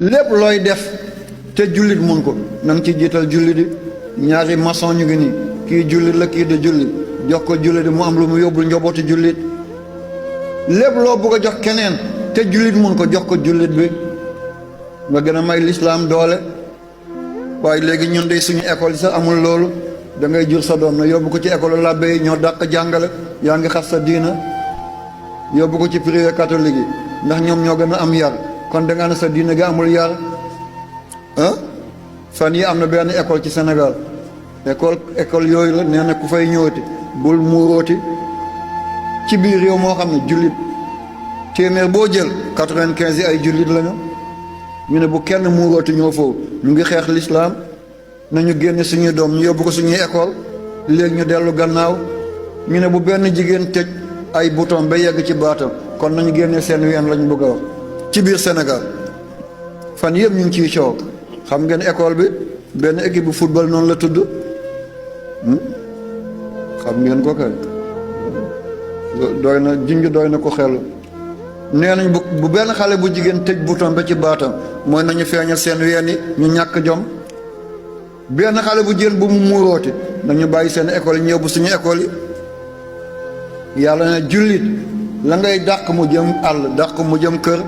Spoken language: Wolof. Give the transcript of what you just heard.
lépp looy def te jullit mun ko na nga ci jiital jullit yi. ñaari maçon ñu ngi nii kii jullit la kii de jullit jox ko jullit mu am lu mu yóbbul njobootu jullit. lépp loo bëgg a jox keneen te jullit mun ko jox ko jullit bi nga gën a may lislaam doole. waaye léegi ñun de suñu école yi sax amul loolu. da ngay jur sa doom na yóbbu ko ci école labbe yi ñoo dàq jàngale yaa ngi xas sa diina. yóbbu ko ci privé catholique yi ndax ñoom ñoo gën a am yar kon da nga ne sa diina gi amul yar ah. fan yi am na benn école ci Sénégal école yooyu la nee na ku fay ñëwati bul muurooti ci biir réew moo xam ne jullit téeméer boo jël 95 yi ay jullit lañu. ñu ne bu kenn muurooti ñoo foofu ñu ngi xeex lislaam nañu génne suñuy doom ñu yóbbu ko suñuy école léegi ñu dellu gannaaw. ñu ne bu benn jigéen tëj ay bouton ba yegg ci baatam kon nañu génne seen ween lañu bëgg a wax ci biir Sénégal fan yëpp ñu ngi ciy coow. xam ngeen école bi benn équipe bu football noonu la tudd xam ngeen ko kay doy na junj doy na ko xel. nee nañ bu benn xale bu jigéen tëj bouton ba ci baatam mooy nañu feeñal seen ween yi ñu ñàkk jom. benn xale bu jigéen bu mu muurooti nañu bàyyi seen école yi ñu yóbbu suñu école yi. yàlla ne jullit la ngay dàq mu jëm àll dàq mu jëm kër.